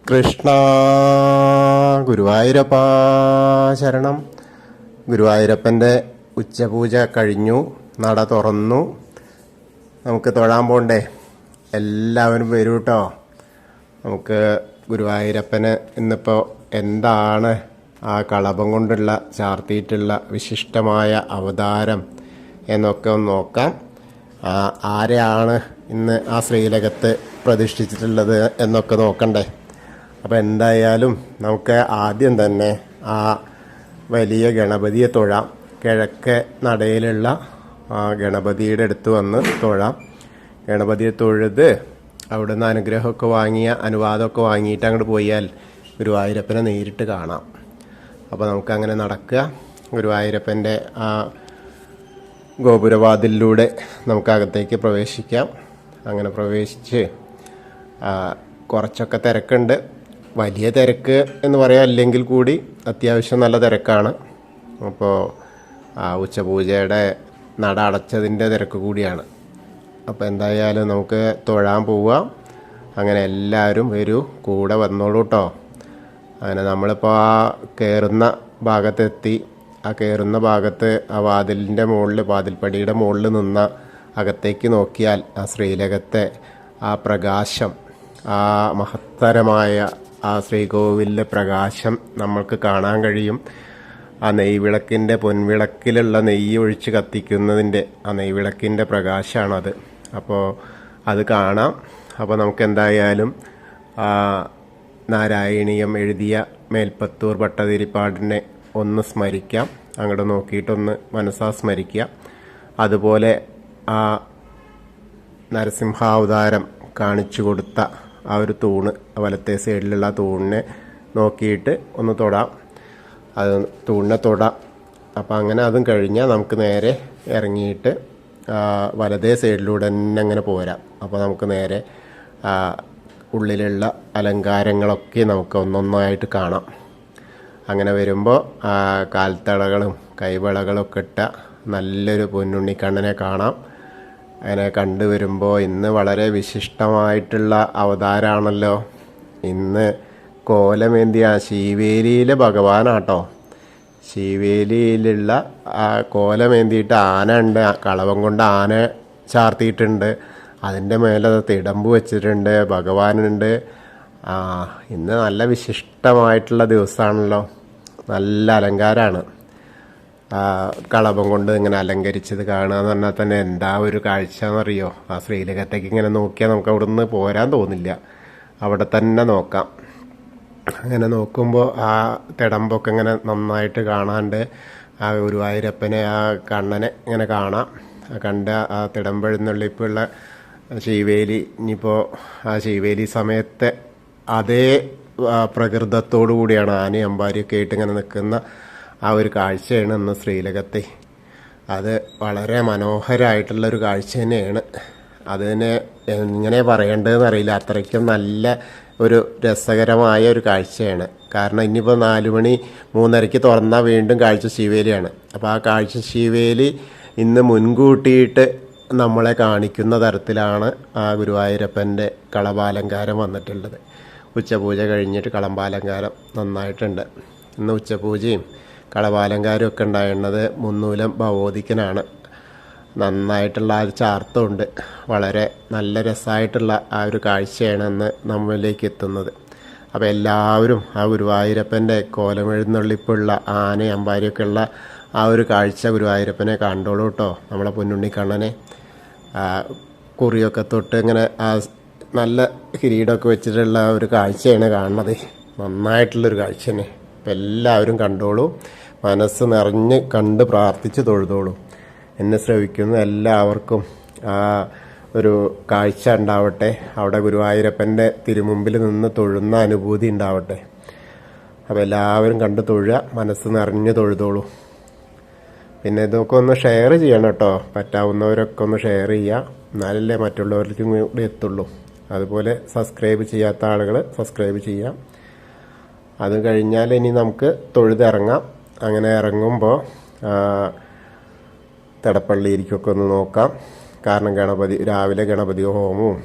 കൃഷ്ണ ഗുരുവായൂരപ്പ ശരണം. ഗുരുവായൂരപ്പൻ്റെ ഉച്ചപൂജ കഴിഞ്ഞു, നട തുറന്നു. നമുക്ക് തൊഴാൻ പോണ്ടേ? എല്ലാവരും വരൂ കേട്ടോ. നമുക്ക് ഗുരുവായൂരപ്പന് ഇന്നിപ്പോൾ എന്താണ് ആ കളഭം കൊണ്ടുള്ള ചാർത്തിയിട്ടുള്ള വിശിഷ്ടമായ അവതാരം എന്നൊക്കെ ഒന്ന് നോക്കാം. ആരെയാണ് ഇന്ന് ആ ശ്രീലകത്ത് പ്രതിഷ്ഠിച്ചിട്ടുള്ളത് എന്നൊക്കെ നോക്കണ്ടേ? അപ്പോൾ എന്തായാലും നമുക്ക് ആദ്യം തന്നെ ആ വലിയ ഗണപതിയെ തൊഴാം. കിഴക്കേ നടയിലുള്ള ആ ഗണപതിയുടെ അടുത്ത് വന്ന് തൊഴാം. ഗണപതിയെ തൊഴുത് അവിടുന്ന് അനുഗ്രഹമൊക്കെ വാങ്ങിയ അനുവാദമൊക്കെ വാങ്ങിയിട്ട് അങ്ങോട്ട് പോയാൽ ഗുരുവായൂരപ്പനെ നേരിട്ട് കാണാം. അപ്പോൾ നമുക്കങ്ങനെ നടക്കുക. ഗുരുവായൂരപ്പൻ്റെ ആ ഗോപുരവാതിലിലൂടെ നമുക്കകത്തേക്ക് പ്രവേശിക്കാം. അങ്ങനെ പ്രവേശിച്ച് കുറച്ചൊക്കെ തിരക്കുണ്ട്. വലിയ തിരക്ക് എന്ന് പറയാൻ അല്ലെങ്കിൽ കൂടി അത്യാവശ്യം നല്ല തിരക്കാണ്. അപ്പോൾ ഉച്ചപൂജയുടെ നട അടച്ചതിൻ്റെ തിരക്ക് കൂടിയാണ്. അപ്പോൾ എന്തായാലും നമുക്ക് തൊഴാൻ പോവാം. അങ്ങനെ എല്ലാവരും വരൂ, കൂടെ വന്നോളൂ കേട്ടോ. അങ്ങനെ നമ്മളിപ്പോൾ ആ കയറുന്ന ഭാഗത്തെത്തി. ആ കയറുന്ന ഭാഗത്ത് ആ വാതിലിൻ്റെ മുകളിൽ, വാതിൽപ്പടിയുടെ മുകളിൽ നിന്ന അകത്തേക്ക് നോക്കിയാൽ ആ ശ്രീലകത്തെ ആ പ്രകാശം, ആ മഹത്തരമായ ആ ശ്രീകോവിലിലെ പ്രകാശം നമ്മൾക്ക് കാണാൻ കഴിയും. ആ നെയ്വിളക്കിൻ്റെ, പൊൻവിളക്കിലുള്ള നെയ്യ് ഒഴിച്ച് കത്തിക്കുന്നതിൻ്റെ ആ നെയ്വിളക്കിൻ്റെ പ്രകാശമാണത്. അപ്പോൾ അത് കാണാം. അപ്പോൾ നമുക്ക് എന്തായാലും നാരായണീയം എഴുതിയ മേൽപ്പത്തൂർ ഭട്ടതിരിപ്പാടിനെ ഒന്ന് സ്മരിക്കാം. അങ്ങോട്ട് നോക്കിയിട്ടൊന്ന് മനസ്സാ സ്മരിക്കുക. അതുപോലെ ആ നരസിംഹാവതാരം കാണിച്ചു കൊടുത്ത ആ ഒരു തൂണ്, വലത്തെ സൈഡിലുള്ള തൂണിനെ നോക്കിയിട്ട് ഒന്ന് തൊടാം. അത് തൂണിനെ തൊടാം. അപ്പോൾ അങ്ങനെ അതും കഴിഞ്ഞാൽ നമുക്ക് നേരെ ഇറങ്ങിയിട്ട് വലതേ സൈഡിലൂടെ തന്നെ അങ്ങനെ പോരാം. അപ്പോൾ നമുക്ക് നേരെ ഉള്ളിലുള്ള അലങ്കാരങ്ങളൊക്കെ നമുക്ക് ഒന്നൊന്നായിട്ട് കാണാം. അങ്ങനെ വരുമ്പോൾ കാൽത്തളകളും കൈവളകളൊക്കെ ഇട്ട നല്ലൊരു പൊന്നുണ്ണിക്കണ്ണനെ കാണാം. അങ്ങനെ കണ്ടുവരുമ്പോൾ ഇന്ന് വളരെ വിശിഷ്ടമായിട്ടുള്ള അവതാരമാണല്ലോ. ഇന്ന് കോലമേന്തിയ ശീവേലിയിലെ ഭഗവാനാട്ടോ. ശീവേലിയിലുള്ള ആ കോലമേന്തിയിട്ട് ആന ഉണ്ട്, കളവം കൊണ്ട് ആന ചാർത്തിയിട്ടുണ്ട്. അതിൻ്റെ മേലെ തിടമ്പ് വെച്ചിട്ടുണ്ട്, ഭഗവാനുണ്ട്. ഇന്ന് നല്ല വിശിഷ്ടമായിട്ടുള്ള ദിവസമാണല്ലോ. നല്ല അലങ്കാരമാണ്. കളഭം കൊണ്ട് ഇങ്ങനെ അലങ്കരിച്ചത് കാണുക എന്ന് പറഞ്ഞാൽ തന്നെ എന്താ ഒരു കാഴ്ച എന്നറിയോ? ആ ശ്രീലകത്തേക്ക് ഇങ്ങനെ നോക്കിയാൽ നമുക്ക് അവിടെ നിന്ന് പോരാൻ തോന്നില്ല. അവിടെ തന്നെ നോക്കാം. അങ്ങനെ നോക്കുമ്പോൾ ആ തിടമ്പൊക്കെ ഇങ്ങനെ നന്നായിട്ട് കാണാണ്ട് ആ ഗുരുവായൂരപ്പനെ, ആ കണ്ണനെ ഇങ്ങനെ കാണാം. കണ്ട ആ തിടമ്പെഴുന്നള്ളിപ്പുള്ള ശീവേലി, ഇനിയിപ്പോൾ ആ ശീവേലി സമയത്തെ അതേ പ്രകൃതത്തോടു കൂടിയാണ് ആനയും അമ്പാരിയൊക്കെ ആയിട്ട് ഇങ്ങനെ നിൽക്കുന്ന ആ ഒരു കാഴ്ചയാണ് ഇന്ന് ശ്രീലകത്തെ. അത് വളരെ മനോഹരമായിട്ടുള്ളൊരു കാഴ്ച തന്നെയാണ്. അതിനെ എങ്ങനെ പറയേണ്ടതെന്ന് അറിയില്ല. അത്രയ്ക്കും നല്ല ഒരു രസകരമായ ഒരു കാഴ്ചയാണ്. കാരണം ഇനിയിപ്പോൾ 4 മണി 3:30 തുറന്നാൽ വീണ്ടും കാഴ്ച ശീവേലിയാണ്. അപ്പോൾ ആ കാഴ്ച ശീവേലി ഇന്ന് മുൻകൂട്ടിയിട്ട് നമ്മളെ കാണിക്കുന്ന തരത്തിലാണ് ആ ഗുരുവായൂരപ്പൻ്റെ കളഭാലങ്കാരം വന്നിട്ടുള്ളത്. ഉച്ചപൂജ കഴിഞ്ഞിട്ട് കളഭാലങ്കാരം നന്നായിട്ടുണ്ട്. ഇന്ന് ഉച്ചപൂജയും കളഭാലങ്കാരവും ഒക്കെ ഉണ്ടായിരുന്നത് മുന്നൂലം ഭഗവതിക്കനാണ്. നന്നായിട്ടുള്ള ആ ഒരു ചാർത്തുണ്ട്. വളരെ നല്ല രസമായിട്ടുള്ള ആ ഒരു കാഴ്ചയാണ് ഇന്ന് നമ്മളിലേക്ക് എത്തുന്നത്. അപ്പോൾ എല്ലാവരും ആ ഗുരുവായൂരപ്പൻ്റെ കോലമെഴുന്നള്ളിപ്പുള്ള ആനയും അമ്പാരിയൊക്കെ ഉള്ള ആ ഒരു കാഴ്ച ഗുരുവായൂരപ്പനെ കണ്ടോളൂ കേട്ടോ. നമ്മളെ പൊന്നുണ്ണിക്കണ്ണനെ കുറിയൊക്കെ തൊട്ട് ഇങ്ങനെ ആ നല്ല കിരീടമൊക്കെ വെച്ചിട്ടുള്ള ഒരു കാഴ്ചയാണ് കാണുന്നത്. നന്നായിട്ടുള്ളൊരു കാഴ്ച തന്നെ. അപ്പം എല്ലാവരും കണ്ടോളൂ. മനസ്സ് നിറഞ്ഞ് കണ്ട് പ്രാർത്ഥിച്ച് തൊഴുതോളൂ. എന്നെ ശ്രവിക്കുന്ന എല്ലാവർക്കും ആ ഒരു കാഴ്ച ഉണ്ടാവട്ടെ. അവിടെ ഗുരുവായൂരപ്പൻ്റെ തിരുമുമ്പിൽ നിന്ന് തൊഴുന്ന അനുഭൂതി ഉണ്ടാവട്ടെ. അപ്പോൾ എല്ലാവരും കണ്ട് തൊഴുക, മനസ്സ് നിറഞ്ഞ് തൊഴുതോളൂ. പിന്നെ ഇതൊക്കെ ഒന്ന് ഷെയർ ചെയ്യണം കേട്ടോ. പറ്റാവുന്നവരൊക്കെ ഒന്ന് ഷെയർ ചെയ്യുക, എന്നാലല്ലേ മറ്റുള്ളവർക്കും കൂടി എത്തുള്ളൂ. അതുപോലെ സബ്സ്ക്രൈബ് ചെയ്യാത്ത ആളുകൾ സബ്സ്ക്രൈബ് ചെയ്യാം. അത് കഴിഞ്ഞാൽ ഇനി നമുക്ക് തൊഴുതിറങ്ങാം. അങ്ങനെ ഇറങ്ങുമ്പോൾ തിടപ്പള്ളിയിലേക്കൊക്കെ ഒന്ന് നോക്കാം. കാരണം രാവിലെ ഗണപതി ഹോമവും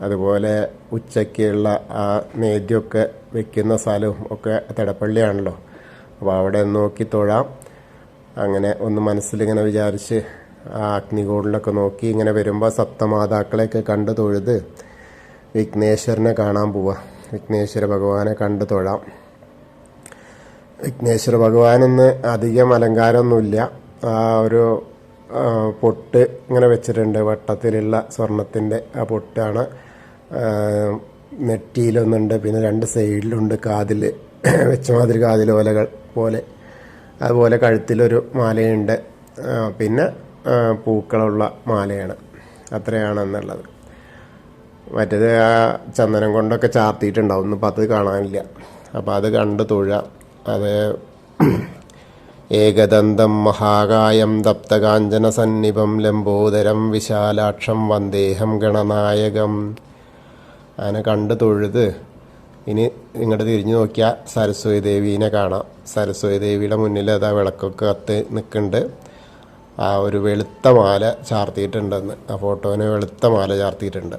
അതുപോലെ ഉച്ചയ്ക്കുള്ള ആ നേദ്യമൊക്കെ വെക്കുന്ന സ്ഥലവും ഒക്കെ തിടപ്പള്ളിയാണല്ലോ. അപ്പോൾ അവിടെ നോക്കി തൊഴാം. അങ്ങനെ ഒന്ന് മനസ്സിലിങ്ങനെ വിചാരിച്ച് ആ അഗ്നികൂടിലൊക്കെ നോക്കി ഇങ്ങനെ വരുമ്പോൾ സപ്തമാതാക്കളെയൊക്കെ കണ്ട് തൊഴുത് വിഘ്നേശ്വരനെ കാണാൻ പോവാം. വിഘ്നേശ്വര ഭഗവാനെ കണ്ട് തൊഴാം. വിഘ്നേശ്വര ഭഗവാനൊന്ന് അധികം അലങ്കാരമൊന്നുമില്ല. ആ ഒരു പൊട്ട് ഇങ്ങനെ വെച്ചിട്ടുണ്ട്, വട്ടത്തിലുള്ള സ്വർണത്തിൻ്റെ ആ പൊട്ടാണ്. നെറ്റിയിലൊന്നുണ്ട്, പിന്നെ 2 സൈഡിലുണ്ട് കാതിൽ വെച്ച മാതിരി കാതിൽ ഓലകൾ പോലെ. അതുപോലെ കഴുത്തിലൊരു മാലയുണ്ട്, പിന്നെ പൂക്കളുള്ള മാലയാണ്. അത്രയാണെന്നുള്ളത്. മറ്റേത് ആ ചന്ദനം കൊണ്ടൊക്കെ ചാർത്തിയിട്ടുണ്ടാവും, ഇന്നിപ്പോൾ അത് കാണാനില്ല. അപ്പോൾ അത് കണ്ട് തൊഴാം. അത് ഏകദന്തം മഹാകായം തപ്തകാഞ്ചന സന്നിഭം ലംബോദരം വിശാലാക്ഷം വന്ദേഹം ഗണനായകം. അങ്ങനെ കണ്ട് തൊഴുത് ഇനി ഇങ്ങോട്ട് തിരിഞ്ഞു നോക്കിയാൽ സരസ്വതി ദേവീനെ കാണാം. സരസ്വതി ദേവിയുടെ മുന്നിൽ അതാ വിളക്കൊക്കെ കത്ത് നിൽക്കുന്നുണ്ട്. ആ ഒരു വെളുത്ത മാല ചാർത്തിയിട്ടുണ്ടെന്ന്, ആ ഫോട്ടോന് വെളുത്ത മാല ചാർത്തിയിട്ടുണ്ട്.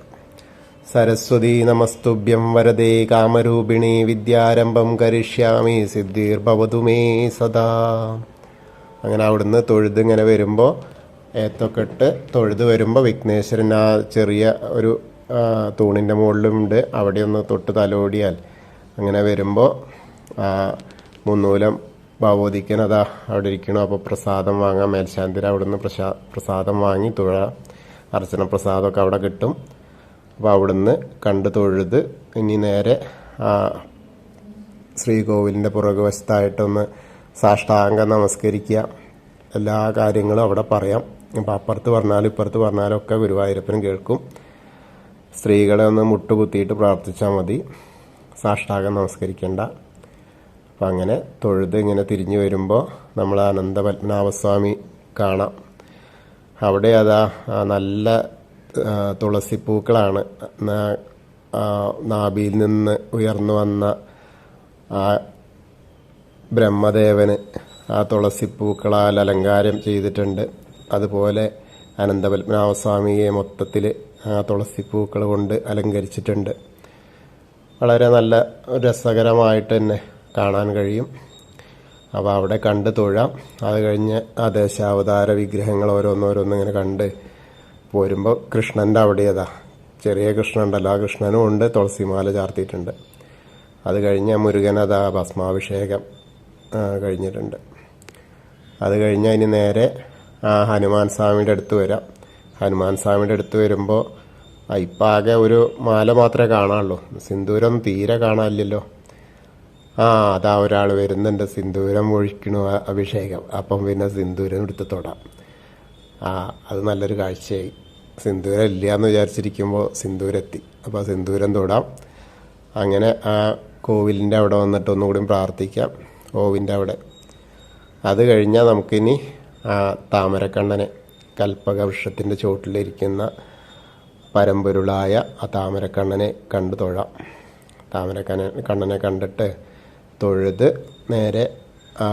സരസ്വതി നമസ്തുഭ്യം വരദേ കാമരൂപിണി വിദ്യാരംഭം കരിഷ്യാമി സിദ്ധിർഭവതു മേ സദാ. അങ്ങനെ അവിടുന്ന് തൊഴുത് ഇങ്ങനെ വരുമ്പോൾ ഏത്തൊക്കെ ഇട്ട് തൊഴുത് വരുമ്പോൾ വിഘ്നേശ്വരൻ ആ ചെറിയ ഒരു തൂണിൻ്റെ മുകളിലുണ്ട്, അവിടെ ഒന്ന് തൊട്ട് തലോടിയാൽ അങ്ങനെ വരുമ്പോൾ മുന്നൂലം ഭഗവതിക്കൻ അതാ അവിടെ ഇരിക്കണം. അപ്പോൾ പ്രസാദം വാങ്ങാം. മേൽശാന്തിര അവിടുന്ന് പ്രസാദം വാങ്ങി തൊഴാം. അർച്ചന പ്രസാദമൊക്കെ അവിടെ കിട്ടും. അപ്പോൾ അവിടുന്ന് കണ്ട് തൊഴുത് ഇനി നേരെ ശ്രീകോവിലിൻ്റെ പുറകുവശത്തായിട്ടൊന്ന് സാഷ്ടാംഗം നമസ്കരിക്കുക. എല്ലാ കാര്യങ്ങളും അവിടെ പറയാം. അപ്പോൾ അപ്പുറത്ത് പറഞ്ഞാലും ഇപ്പുറത്ത് പറഞ്ഞാലും ഒക്കെ ഗുരുവായൂരപ്പനും കേൾക്കും. സ്ത്രീകളെ ഒന്ന് മുട്ടുകുത്തിയിട്ട് പ്രാർത്ഥിച്ചാൽ മതി, സാഷ്ടാംഗം നമസ്കരിക്കേണ്ട. അപ്പം അങ്ങനെ തൊഴുത് ഇങ്ങനെ തിരിഞ്ഞു വരുമ്പോൾ നമ്മൾ അനന്തപത്മനാഭസ്വാമി കാണാം. അവിടെ അതാ നല്ല തുളസിപ്പൂക്കളാണ്. നാഭിയിൽ നിന്ന് ഉയർന്നു വന്ന ആ ബ്രഹ്മദേവന് ആ തുളസിപ്പൂക്കളാൽ അലങ്കാരം ചെയ്തിട്ടുണ്ട്. അതുപോലെ അനന്തപത്മനാഭസ്വാമിയെ മൊത്തത്തിൽ ആ തുളസിപ്പൂക്കൾ കൊണ്ട് അലങ്കരിച്ചിട്ടുണ്ട്. വളരെ നല്ല രസകരമായിട്ട് തന്നെ കാണാൻ കഴിയും. അപ്പോൾ അവിടെ കണ്ട് തൊഴാം. അത് കഴിഞ്ഞ് ആ ദശാവതാര വിഗ്രഹങ്ങൾ ഓരോന്നോരോന്നിങ്ങനെ കണ്ട് പോരുമ്പോൾ കൃഷ്ണൻ്റെ അവിടെയതാ ചെറിയ കൃഷ്ണൻ ഉണ്ടല്ലോ, ആ കൃഷ്ണനും ഉണ്ട്, തുളസിമാല ചാർത്തിയിട്ടുണ്ട്. അത് കഴിഞ്ഞ് മുരുകനതാ ഭസ്മാഭിഷേകം കഴിഞ്ഞിട്ടുണ്ട്. അത് കഴിഞ്ഞ് അതിന് നേരെ ഹനുമാൻ സ്വാമിയുടെ അടുത്ത് വരാം. ഹനുമാൻ സ്വാമിയുടെ അടുത്ത് വരുമ്പോൾ ഇപ്പം ആകെ ഒരു മാല മാത്രമേ കാണാനുള്ളൂ, സിന്ദൂരം തീരെ കാണാനില്ലല്ലോ. അതാ ഒരാൾ വരുന്നുണ്ട്, സിന്ദൂരം ഒഴിക്കണു അഭിഷേകം. അപ്പം പിന്നെ സിന്ദൂരം എടുത്ത് തൊടാം. അത് നല്ലൊരു കാഴ്ചയായി. സിന്ദൂരം ഇല്ല എന്ന് വിചാരിച്ചിരിക്കുമ്പോൾ സിന്ദൂരം എത്തി. അപ്പോൾ സിന്ദൂരം തൊടാം. അങ്ങനെ ആ കോവിലിൻ്റെ അവിടെ വന്നിട്ട് ഒന്നുകൂടി പ്രാർത്ഥിക്കാം, ഓവിൻ്റെ അവിടെ. അത് കഴിഞ്ഞാൽ നമുക്കിനി താമരക്കണ്ണനെ, കൽപ്പകവൃക്ഷത്തിൻ്റെ ചുവട്ടിലിരിക്കുന്ന പരമ്പൊരുളായ ആ താമരക്കണ്ണനെ കണ്ടു തൊഴാം. കണ്ണനെ കണ്ടിട്ട് തൊഴുത് നേരെ ആ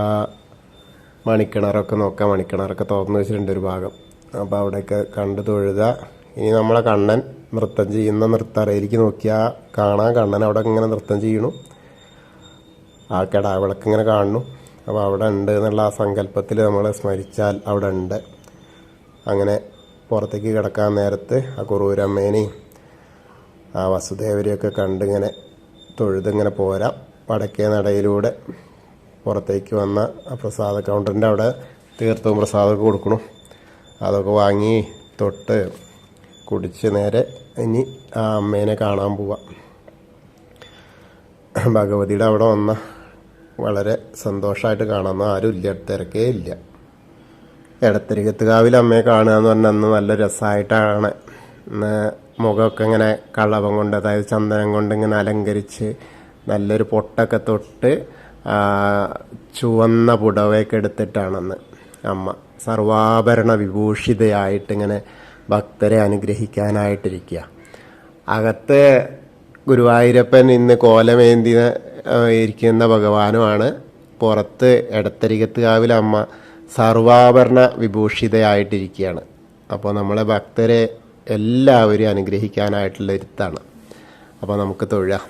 മണിക്കിണറൊക്കെ നോക്കാം. മണിക്കിണറൊക്കെ തുറന്നു വെച്ചിട്ടുണ്ട് ഒരു ഭാഗം. അപ്പോൾ അവിടെയൊക്കെ കണ്ട് തൊഴുക. ഇനി നമ്മളെ കണ്ണൻ നൃത്തം ചെയ്യുന്ന നൃത്തറയിലേക്ക് നോക്കിയാൽ കാണാൻ കണ്ണൻ അവിടെ ഇങ്ങനെ നൃത്തം ചെയ്യണു. ആ കെടാവിളക്ക് ഇങ്ങനെ കാണുന്നു. അപ്പോൾ അവിടെ ഉണ്ട് എന്നുള്ള ആ സങ്കല്പത്തിൽ നമ്മൾ സ്മരിച്ചാൽ അവിടെ ഉണ്ട്. അങ്ങനെ പുറത്തേക്ക് കിടക്കാൻ നേരത്ത് ആ കുറൂരമ്മേനെയും ആ വസുദേവരെയൊക്കെ കണ്ടിങ്ങനെ തൊഴുതിങ്ങനെ പോരാം. വടക്കേ നടയിലൂടെ പുറത്തേക്ക് വന്ന ആ പ്രസാദ കൗണ്ടറിൻ്റെ അവിടെ തീർത്ഥവും പ്രസാദമൊക്കെ കൊടുക്കണം. അതൊക്കെ വാങ്ങി തൊട്ട് കുടിച്ച് നേരെ ഇനി ആ അമ്മേനെ കാണാൻ പോവാം. ഭഗവതിയുടെ അവിടെ വന്ന വളരെ സന്തോഷമായിട്ട് കാണാമെന്ന് ആരുമില്ല, തിരക്കേ ഇല്ല. എടത്തിരികത്തുകാവിൽ അമ്മയെ കാണുക എന്ന് പറഞ്ഞാൽ അന്ന് നല്ല രസമായിട്ടാണ്. മുഖമൊക്കെ ഇങ്ങനെ കളഭം കൊണ്ട്, അതായത് ചന്ദനം കൊണ്ട് ഇങ്ങനെ അലങ്കരിച്ച് നല്ലൊരു പൊട്ടൊക്കെ തൊട്ട് ചുവന്ന പുടവയൊക്കെ എടുത്തിട്ടാണെന്ന് അമ്മ സർവാഭരണ വിഭൂഷിതയായിട്ടിങ്ങനെ ഭക്തരെ അനുഗ്രഹിക്കാനായിട്ടിരിക്കുക. അകത്ത് ഗുരുവായൂരപ്പൻ ഇന്ന് കോലമേന്തി ഇരിക്കുന്ന ഭഗവാനുമാണ്. പുറത്ത് എടത്തരികത്തുകാവിൽ അമ്മ സർവാഭരണ വിഭൂഷിതയായിട്ടിരിക്കുകയാണ്. അപ്പോൾ നമ്മളെ ഭക്തരെ എല്ലാവരും അനുഗ്രഹിക്കാനായിട്ടുള്ള ഇരുത്താണ്. അപ്പോൾ നമുക്ക് തൊഴാം.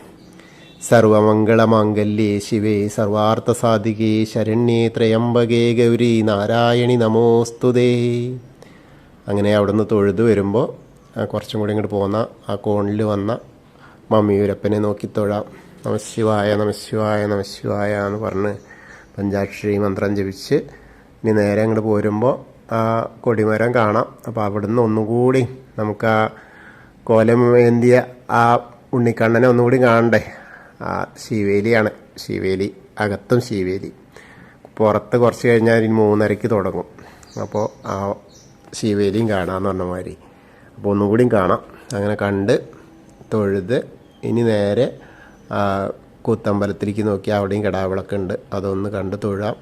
സർവമംഗളമാംഗല്യേ ശിവേ സർവാർത്ഥസാധികേ ശരണ്യേ ത്രയംബകേ ഗൗരി നാരായണി നമോസ്തുതേ. അങ്ങനെ അവിടുന്ന് തൊഴുതു വരുമ്പോൾ കുറച്ചും കൂടി ഇങ്ങോട്ട് പോന്ന ആ കോണിൽ വന്ന മമ്മിയൂരപ്പനെ നോക്കി തൊഴാം. നമശിവായ നമശിവായ നമശിവായ എന്ന് പറഞ്ഞ് പഞ്ചാക്ഷരി മന്ത്രം ജപിച്ച് ഇനി നേരെ അങ്ങോട്ട് പോരുമ്പോൾ ആ കൊടിമരം കാണാം. അപ്പോൾ അവിടുന്ന് ഒന്നുകൂടി നമുക്ക് ആ കോലം ഏന്തിയ ആ ഉണ്ണിക്കണ്ണനെ ഒന്നുകൂടി കാണണ്ടേ. ആ ശിവേലിയാണ്, ശിവേലി അകത്തും ശിവേലി. പുറത്ത് കുറച്ച് കഴിഞ്ഞാൽ 3:30 തുടങ്ങും. അപ്പോൾ ആ ശിവേലിയും കാണാമെന്ന് പറഞ്ഞ മാതിരി. അപ്പോൾ ഒന്നുകൂടിയും കാണാം. അങ്ങനെ കണ്ട് തൊഴുത് ഇനി നേരെ കൂത്തമ്പലത്തിലേക്ക് നോക്കി അവിടെയും കിടാവിളക്ക് ഉണ്ട്, അതൊന്ന് കണ്ട് തൊഴാം.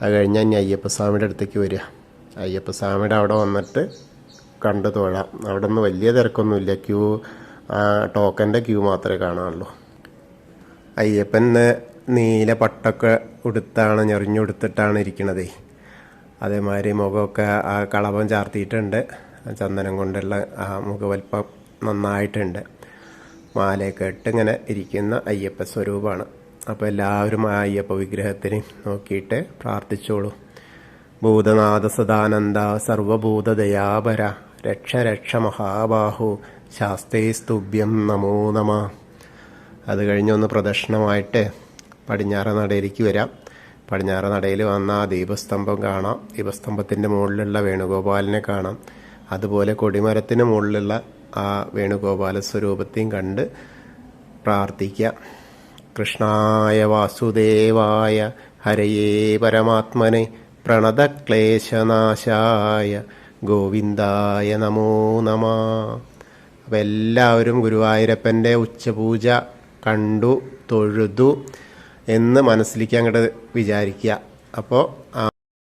അത് കഴിഞ്ഞാൽ ഇനി അയ്യപ്പസ്വാമിയുടെ അടുത്തേക്ക് വരിക. അയ്യപ്പസ്വാമിയുടെ അവിടെ വന്നിട്ട് കണ്ട് തൊഴാം. അവിടെ നിന്ന് വലിയ തിരക്കൊന്നുമില്ല, ടോക്കൻ്റെ ക്യൂ മാത്രമേ കാണാനുള്ളൂ. അയ്യപ്പന് നീല പട്ടൊക്കെ ഉടുത്താണ്, ഞെറിഞ്ഞുടുത്തിട്ടാണ് ഇരിക്കണത്. അതേമാതിരി മുഖമൊക്കെ ആ കളഭം ചാർത്തിയിട്ടുണ്ട്, ചന്ദനം കൊണ്ടുള്ള ആ മുഖവൽപ്പം നന്നായിട്ടുണ്ട്. മാലയൊക്കെ ഇട്ട് ഇങ്ങനെ ഇരിക്കുന്ന അയ്യപ്പ സ്വരൂപമാണ്. അപ്പോൾ എല്ലാവരും ആ അയ്യപ്പ വിഗ്രഹത്തിന് നോക്കിയിട്ട് പ്രാർത്ഥിച്ചോളൂ. ഭൂതനാഥ സദാനന്ദ സർവഭൂതദയാപര രക്ഷ രക്ഷ മഹാബാഹു ശാസ്തേസ്തുഭ്യം നമോ നമ. അത് കഴിഞ്ഞൊന്ന് പ്രദക്ഷിണമായിട്ട് പടിഞ്ഞാറ നടയിലേക്ക് വരാം. പടിഞ്ഞാറ നടയിൽ വന്ന ആ ദീപസ്തംഭം കാണാം. ദീപസ്തംഭത്തിൻ്റെ മുകളിലുള്ള വേണുഗോപാലിനെ കാണാം. അതുപോലെ കൊടിമരത്തിന് മുകളിലുള്ള ആ വേണുഗോപാല സ്വരൂപത്തെയും കണ്ട് പ്രാർത്ഥിക്കുക. കൃഷ്ണായ വാസുദേവായ ഹരയേ പരമാത്മനെ പ്രണതക്ലേശനാശായ ഗോവിന്ദായ നമോ നമ. അപ്പം എല്ലാവരും ഗുരുവായൂരപ്പൻ്റെ ഉച്ചപൂജ കണ്ടു തൊഴുതു എന്ന് മനസ്സിലേക്ക് അങ്ങോട്ട് വിചാരിക്കുക. അപ്പോൾ